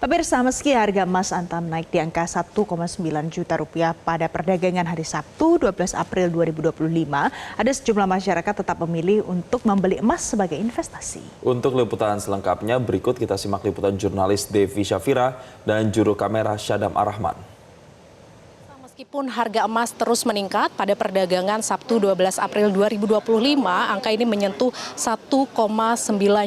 Pemirsa, meski harga emas antam naik di angka 1,9 juta rupiah pada perdagangan hari Sabtu 12 April 2025, ada sejumlah masyarakat tetap memilih untuk membeli emas sebagai investasi. Untuk liputan selengkapnya, berikut kita simak liputan jurnalis Devi Syafira dan juru kamera Syadam Arahman. Meskipun harga emas terus meningkat, pada perdagangan Sabtu 12 April 2025, angka ini menyentuh 1,9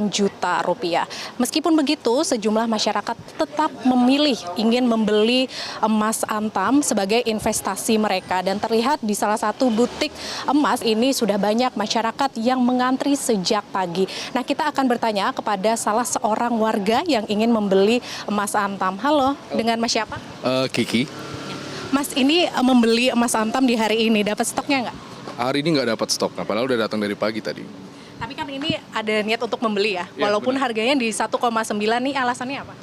juta rupiah. Meskipun begitu, sejumlah masyarakat tetap memilih ingin membeli emas antam sebagai investasi mereka. Dan terlihat di salah satu butik emas ini sudah banyak masyarakat yang mengantri sejak pagi. Nah, kita akan bertanya kepada salah seorang warga yang ingin membeli emas antam. Halo, dengan Mas siapa? Kiki. Mas, ini membeli emas antam di hari ini, dapat stoknya nggak? Hari ini nggak dapat stok, padahal udah datang dari pagi tadi. Tapi kan ini ada niat untuk membeli ya, walaupun benar. harganya di 1,9 nih, alasannya apa?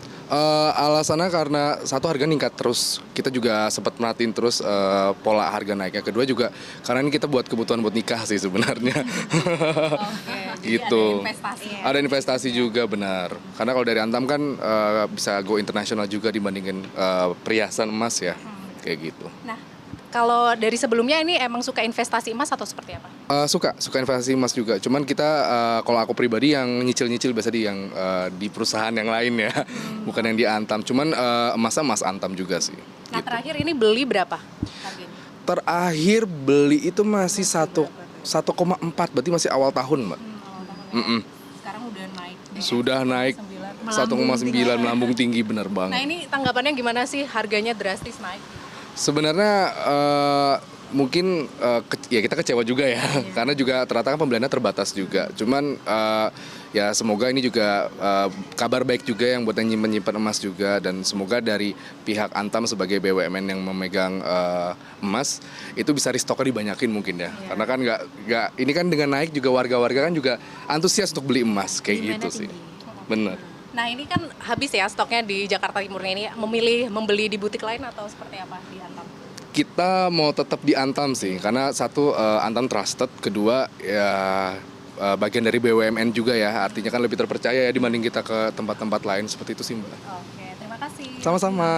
Alasannya karena satu, harga meningkat terus. Kita juga sempat merhatiin terus pola harga naiknya. Kedua juga karena ini kita buat kebutuhan buat nikah sih sebenarnya. Oke, Gitu. ada investasi ya? Ada investasi juga, benar. Karena kalau dari Antam kan bisa go internasional juga dibandingin perhiasan emas ya. Kayak gitu. Nah, kalau dari sebelumnya ini emang suka investasi emas atau seperti apa? Suka investasi emas juga. Cuman kita kalau aku pribadi yang nyicil-nyicil biasa di perusahaan yang lain ya, bukan yang di Antam. Cuman emasnya emas Antam juga sih. Nah, gitu. terakhir ini beli berapa harganya? Terakhir beli itu masih 1,4, berarti masih awal tahun, Mbak. Sekarang udah naik. Sudah naik 1,9, melambung tinggi, benar Nah, banget. ini tanggapannya gimana sih harganya drastis naik? Sebenarnya mungkin ya kita kecewa juga ya, karena juga ternyata kan pembeliannya terbatas juga. Cuman ya semoga ini juga kabar baik juga yang buat yang menyimpan emas juga, dan semoga dari pihak Antam sebagai BUMN yang memegang emas itu bisa restoknya dibanyakin mungkin ya. Karena kan nggak ini kan dengan naik juga warga-warga kan juga antusias untuk beli emas kayak gitu sih. Bener. Nah, ini kan habis ya stoknya di Jakarta Timurnya ini, memilih membeli di butik lain atau seperti apa di Antam? Kita mau tetap di Antam sih, karena satu Antam trusted, kedua ya bagian dari BUMN juga ya, artinya kan lebih terpercaya ya dibanding kita ke tempat-tempat lain seperti itu sih, Mbak. Oke, terima kasih. Sama-sama.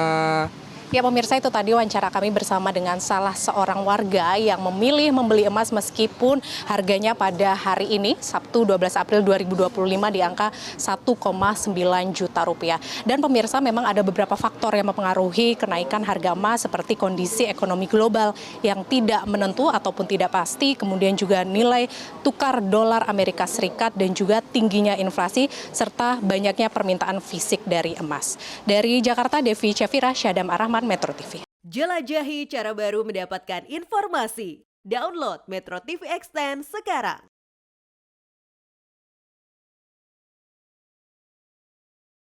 Ya pemirsa, itu tadi wawancara kami bersama dengan salah seorang warga yang memilih membeli emas meskipun harganya pada hari ini, Sabtu 12 April 2025 di angka 1,9 juta rupiah. Dan pemirsa, memang ada beberapa faktor yang mempengaruhi kenaikan harga emas seperti kondisi ekonomi global yang tidak menentu ataupun tidak pasti, kemudian juga nilai tukar dolar Amerika Serikat dan juga tingginya inflasi serta banyaknya permintaan fisik dari emas. Dari Jakarta, Devi Syafira, Syadam Arahman, Metro TV. Jelajahi cara baru mendapatkan informasi. Download Metro TV Extend sekarang.